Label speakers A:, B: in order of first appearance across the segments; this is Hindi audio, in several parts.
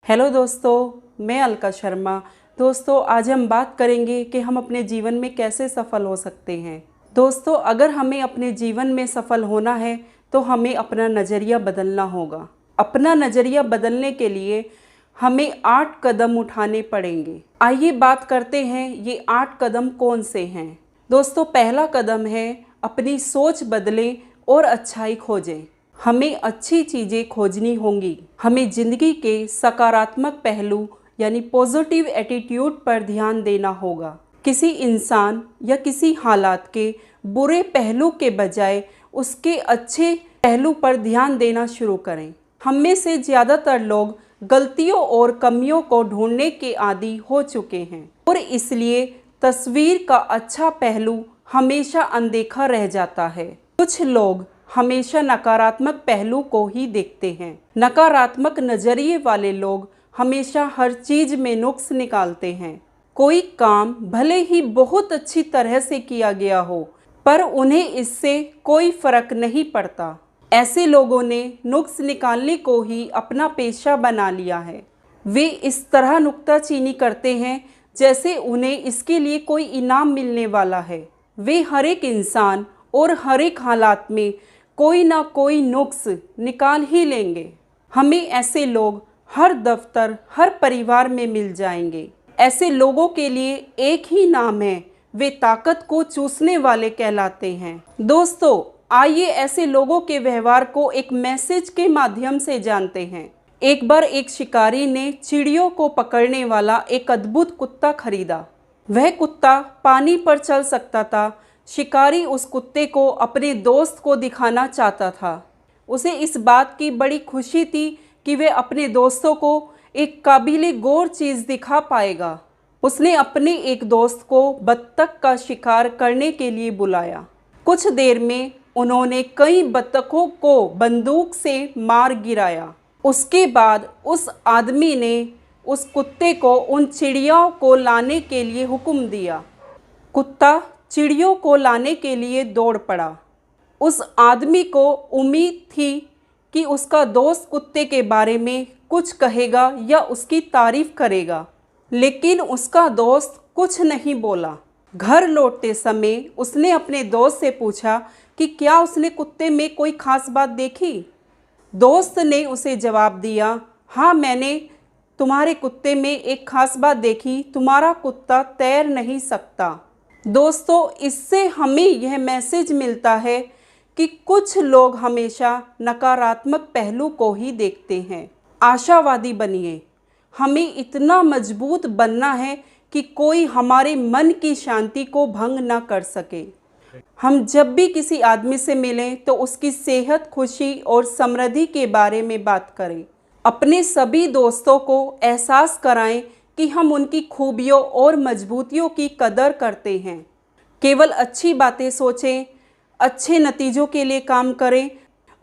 A: हेलो दोस्तों, मैं अलका शर्मा। दोस्तों, आज हम बात करेंगे कि हम अपने जीवन में कैसे सफल हो सकते हैं। दोस्तों, अगर हमें अपने जीवन में सफल होना है तो हमें अपना नज़रिया बदलना होगा। अपना नज़रिया बदलने के लिए हमें 8 कदम उठाने पड़ेंगे। आइए बात करते हैं ये 8 कदम कौन से हैं। दोस्तों, पहला कदम है अपनी सोच बदलें और अच्छाई खोजें। हमें अच्छी चीज़ें खोजनी होंगी। हमें ज़िंदगी के सकारात्मक पहलू यानी पॉजिटिव एटीट्यूड पर ध्यान देना होगा। किसी इंसान या किसी हालात के बुरे पहलू के बजाय उसके अच्छे पहलू पर ध्यान देना शुरू करें। हम में से ज़्यादातर लोग गलतियों और कमियों को ढूंढने के आदी हो चुके हैं और इसलिए तस्वीर का अच्छा पहलू हमेशा अनदेखा रह जाता है। कुछ लोग हमेशा नकारात्मक पहलू को ही देखते हैं। नकारात्मक नज़रिए वाले लोग हमेशा हर चीज़ में नुक्स निकालते हैं। कोई काम भले ही बहुत अच्छी तरह से किया गया हो, पर उन्हें इससे कोई फर्क नहीं पड़ता। ऐसे लोगों ने नुक्स निकालने को ही अपना पेशा बना लिया है। वे इस तरह नुक्ताचीनी करते हैं जैसे उन्हें इसके लिए कोई इनाम मिलने वाला है। वे हर एक इंसान और हर एक हालात में कोई ना कोई नुक्स निकाल ही लेंगे। हमें ऐसे लोग हर दफ्तर, हर परिवार में मिल जाएंगे। ऐसे लोगों के लिए एक ही नाम है, वे ताकत को चूसने वाले कहलाते हैं। दोस्तों, आइए ऐसे लोगों के व्यवहार को एक मैसेज के माध्यम से जानते हैं। एक बार एक शिकारी ने चिड़ियों को पकड़ने वाला एक अद्भुत कुत्ता खरीदा। वह कुत्ता पानी पर चल सकता था। शिकारी उस कुत्ते को अपने दोस्त को दिखाना चाहता था। उसे इस बात की बड़ी खुशी थी कि वह अपने दोस्तों को एक काबिले गौर चीज़ दिखा पाएगा। उसने अपने एक दोस्त को बत्तख का शिकार करने के लिए बुलाया। कुछ देर में उन्होंने कई बत्तखों को बंदूक से मार गिराया। उसके बाद उस आदमी ने उस कुत्ते को उन चिड़ियों को लाने के लिए हुक्म दिया। कुत्ता चिड़ियों को लाने के लिए दौड़ पड़ा। उस आदमी को उम्मीद थी कि उसका दोस्त कुत्ते के बारे में कुछ कहेगा या उसकी तारीफ करेगा, लेकिन उसका दोस्त कुछ नहीं बोला। घर लौटते समय उसने अपने दोस्त से पूछा कि क्या उसने कुत्ते में कोई खास बात देखी। दोस्त ने उसे जवाब दिया, हाँ, मैंने तुम्हारे कुत्ते में एक खास बात देखी, तुम्हारा कुत्ता तैर नहीं सकता। दोस्तों, इससे हमें यह मैसेज मिलता है कि कुछ लोग हमेशा नकारात्मक पहलू को ही देखते हैं। आशावादी बनिए। हमें इतना मजबूत बनना है कि कोई हमारे मन की शांति को भंग ना कर सके। हम जब भी किसी आदमी से मिलें तो उसकी सेहत, खुशी और समृद्धि के बारे में बात करें। अपने सभी दोस्तों को एहसास कराएं कि हम उनकी खूबियों और मजबूतियों की कदर करते हैं। केवल अच्छी बातें सोचें, अच्छे नतीजों के लिए काम करें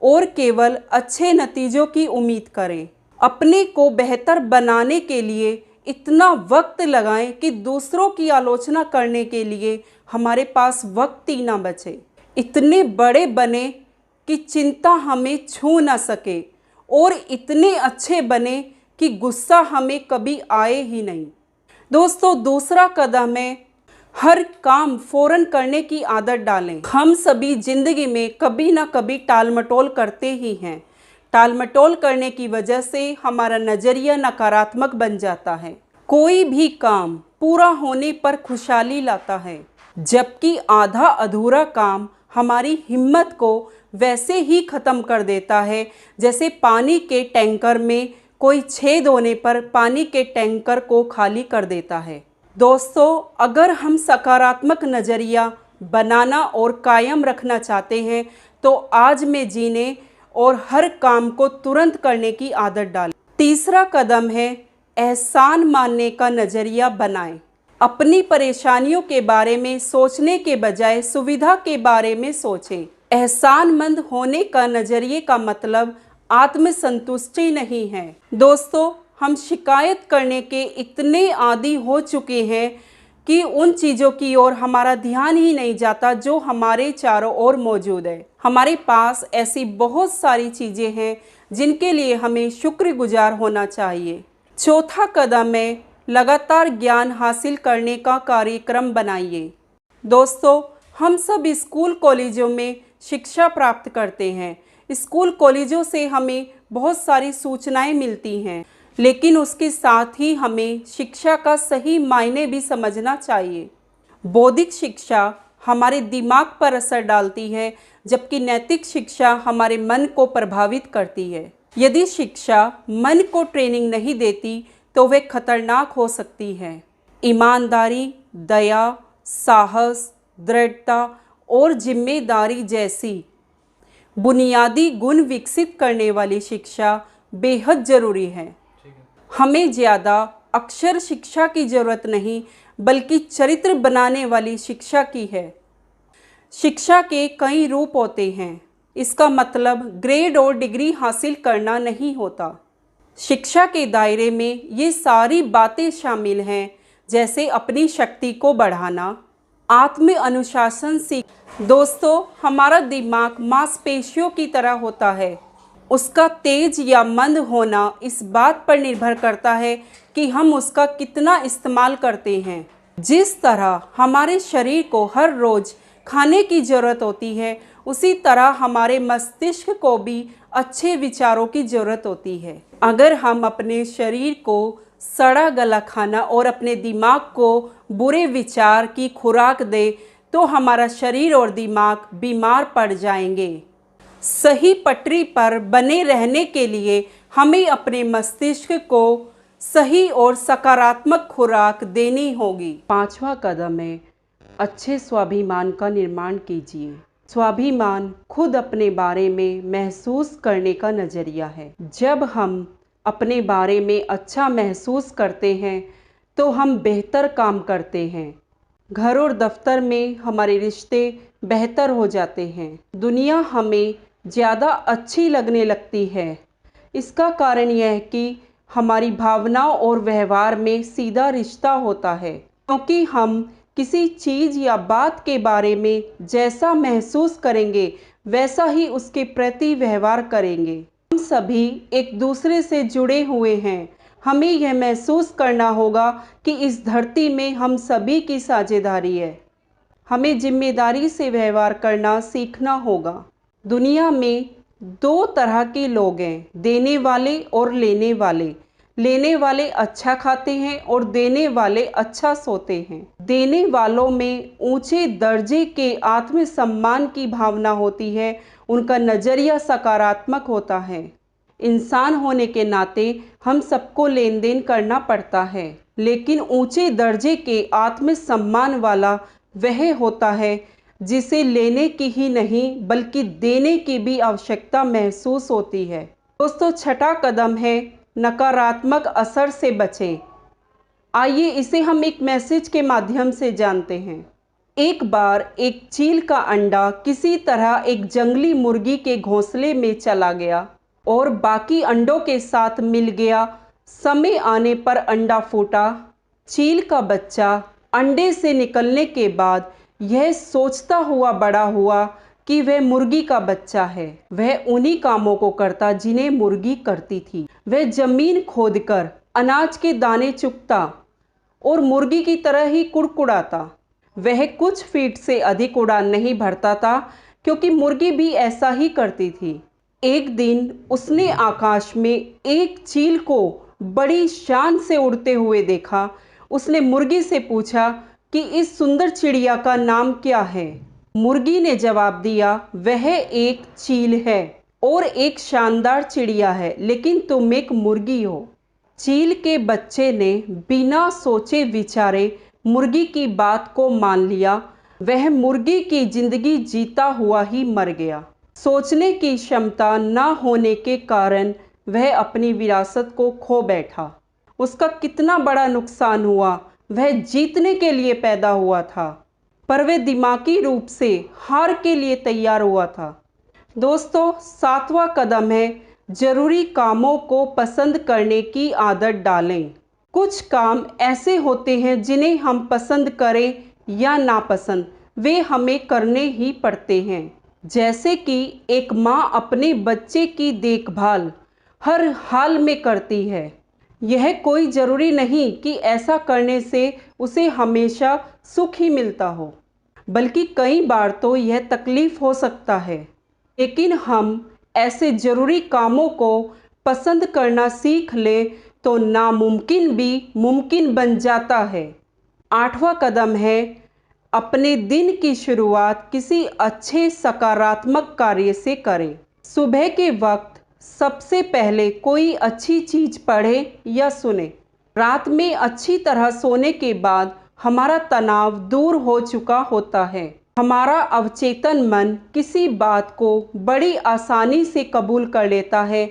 A: और केवल अच्छे नतीजों की उम्मीद करें। अपने को बेहतर बनाने के लिए इतना वक्त लगाएं कि दूसरों की आलोचना करने के लिए हमारे पास वक्त ही ना बचे। इतने बड़े बने कि चिंता हमें छू ना सके और इतने अच्छे बने कि गुस्सा हमें कभी आए ही नहीं। दोस्तों, दूसरा कदम है हर काम फौरन करने की आदत डालें। हम सभी जिंदगी में कभी ना कभी टालमटोल करते ही हैं। टालमटोल करने की वजह से हमारा नज़रिया नकारात्मक बन जाता है। कोई भी काम पूरा होने पर खुशहाली लाता है, जबकि आधा अधूरा काम हमारी हिम्मत को वैसे ही ख़त्म कर देता है जैसे पानी के टैंकर में कोई छेद होने पर पानी के टैंकर को खाली कर देता है। दोस्तों, अगर हम सकारात्मक नज़रिया बनाना और कायम रखना चाहते हैं तो आज में जीने और हर काम को तुरंत करने की आदत डालें। तीसरा कदम है एहसान मानने का नज़रिया बनाएं। अपनी परेशानियों के बारे में सोचने के बजाय सुविधा के बारे में सोचें। एहसानमंद होने का नज़रिए का मतलब आत्मसंतुष्टि नहीं है। दोस्तों, हम शिकायत करने के इतने आदी हो चुके हैं कि उन चीज़ों की ओर हमारा ध्यान ही नहीं जाता जो हमारे चारों ओर मौजूद है। हमारे पास ऐसी बहुत सारी चीज़ें हैं जिनके लिए हमें शुक्रगुजार होना चाहिए। चौथा कदम है लगातार ज्ञान हासिल करने का कार्यक्रम बनाइए। दोस्तों, हम सब स्कूल कॉलेजों में शिक्षा प्राप्त करते हैं। स्कूल कॉलेजों से हमें बहुत सारी सूचनाएं मिलती हैं, लेकिन उसके साथ ही हमें शिक्षा का सही मायने भी समझना चाहिए। बौद्धिक शिक्षा हमारे दिमाग पर असर डालती है, जबकि नैतिक शिक्षा हमारे मन को प्रभावित करती है। यदि शिक्षा मन को ट्रेनिंग नहीं देती तो वह खतरनाक हो सकती है। ईमानदारी, दया, साहस, दृढ़ता और जिम्मेदारी जैसी बुनियादी गुण विकसित करने वाली शिक्षा बेहद ज़रूरी है। हमें ज़्यादा अक्षर शिक्षा की ज़रूरत नहीं, बल्कि चरित्र बनाने वाली शिक्षा की है। शिक्षा के कई रूप होते हैं। इसका मतलब ग्रेड और डिग्री हासिल करना नहीं होता। शिक्षा के दायरे में ये सारी बातें शामिल हैं, जैसे अपनी शक्ति को बढ़ाना, आत्म अनुशासन सीख। दोस्तों, हमारा दिमाग मांसपेशियों की तरह होता है। उसका तेज या मंद होना इस बात पर निर्भर करता है कि हम उसका कितना इस्तेमाल करते हैं। जिस तरह हमारे शरीर को हर रोज़ खाने की ज़रूरत होती है, उसी तरह हमारे मस्तिष्क को भी अच्छे विचारों की ज़रूरत होती है। अगर हम अपने शरीर को सड़ा गला खाना और अपने दिमाग को बुरे विचार की खुराक दें, तो हमारा शरीर और दिमाग बीमार पड़ जाएंगे। सही पटरी पर बने रहने के लिए हमें अपने मस्तिष्क को सही और सकारात्मक खुराक देनी होगी। पांचवा कदम है अच्छे स्वाभिमान का निर्माण कीजिए। स्वाभिमान खुद अपने बारे में महसूस करने का नज़रिया है। जब हम अपने बारे में अच्छा महसूस करते हैं तो हम बेहतर काम करते हैं। घर और दफ्तर में हमारे रिश्ते बेहतर हो जाते हैं। दुनिया हमें ज़्यादा अच्छी लगने लगती है। इसका कारण यह है कि हमारी भावनाओं और व्यवहार में सीधा रिश्ता होता है, क्योंकि हम किसी चीज़ या बात के बारे में जैसा महसूस करेंगे वैसा ही उसके प्रति व्यवहार करेंगे। हम सभी एक दूसरे से जुड़े हुए हैं। हमें यह महसूस करना होगा कि इस धरती में हम सभी की साझेदारी है। हमें जिम्मेदारी से व्यवहार करना सीखना होगा। दुनिया में दो तरह के लोग हैं, देने वाले और लेने वाले। लेने वाले अच्छा खाते हैं और देने वाले अच्छा सोते हैं। देने वालों में ऊंचे दर्जे के आत्मसम्मान की भावना होती है। उनका नज़रिया सकारात्मक होता है। इंसान होने के नाते हम सबको लेन देन करना पड़ता है, लेकिन ऊंचे दर्जे के आत्मसम्मान वाला वह होता है जिसे लेने की ही नहीं बल्कि देने की भी आवश्यकता महसूस होती है। दोस्तों, छठा कदम है नकारात्मक असर से बचें। आइए इसे हम एक मैसेज के माध्यम से जानते हैं। एक बार एक चील का अंडा किसी तरह एक जंगली मुर्गी के घोंसले में चला गया और बाकी अंडों के साथ मिल गया। समय आने पर अंडा फूटा। चील का बच्चा अंडे से निकलने के बाद यह सोचता हुआ बड़ा हुआ कि वह मुर्गी का बच्चा है। वह उन्हीं कामों को करता जिन्हें मुर्गी करती थी। वह जमीन खोदकर अनाज के दाने चुगता और मुर्गी की तरह ही कुड़कुड़ाता। वह कुछ फीट से अधिक उड़ान नहीं भरता था, क्योंकि मुर्गी भी ऐसा ही करती थी। एक दिन उसने आकाश में एक चील को बड़ी शान से उड़ते हुए देखा। उसने मुर्गी से पूछा कि इस सुंदर चिड़िया का नाम क्या है। मुर्गी ने जवाब दिया, वह एक चील है और एक शानदार चिड़िया है, लेकिन तुम एक मुर्गी हो। चील के बच्चे ने बिना सोचे विचारे मुर्गी की बात को मान लिया। वह मुर्गी की जिंदगी जीता हुआ ही मर गया। सोचने की क्षमता न होने के कारण वह अपनी विरासत को खो बैठा। उसका कितना बड़ा नुकसान हुआ। वह जीतने के लिए पैदा हुआ था, पर वह दिमागी रूप से हार के लिए तैयार हुआ था। दोस्तों, सातवां कदम है जरूरी कामों को पसंद करने की आदत डालें। कुछ काम ऐसे होते हैं जिन्हें हम पसंद करें या नापसंद, वे हमें करने ही पड़ते हैं। जैसे कि एक माँ अपने बच्चे की देखभाल हर हाल में करती है, यह कोई ज़रूरी नहीं कि ऐसा करने से उसे हमेशा सुख ही मिलता हो, बल्कि कई बार तो यह तकलीफ़ हो सकता है। लेकिन हम ऐसे ज़रूरी कामों को पसंद करना सीख लें तो नामुमकिन भी मुमकिन बन जाता है। 8वां कदम है, अपने दिन की शुरुआत किसी अच्छे सकारात्मक कार्य से करें। सुबह के वक्त सबसे पहले कोई अच्छी चीज़ पढ़ें या सुने। रात में अच्छी तरह सोने के बाद हमारा तनाव दूर हो चुका होता है। हमारा अवचेतन मन किसी बात को बड़ी आसानी से कबूल कर लेता है।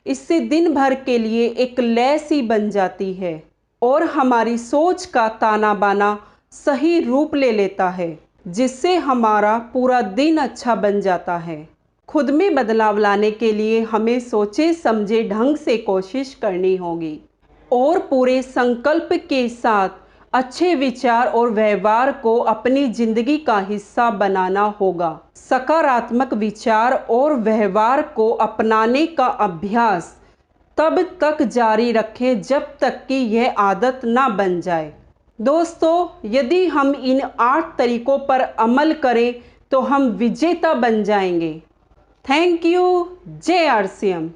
A: इससे दिन भर के लिए एक लय सी बन जाती है और हमारी सोच का ताना बाना सही रूप ले लेता है, जिससे हमारा पूरा दिन अच्छा बन जाता है। खुद में बदलाव लाने के लिए हमें सोचे समझे ढंग से कोशिश करनी होगी और पूरे संकल्प के साथ अच्छे विचार और व्यवहार को अपनी जिंदगी का हिस्सा बनाना होगा। सकारात्मक विचार और व्यवहार को अपनाने का अभ्यास तब तक जारी रखें जब तक कि यह आदत ना बन जाए। दोस्तों, यदि हम इन 8 तरीकों पर अमल करें तो हम विजेता बन जाएंगे। Thank you. जय RCM।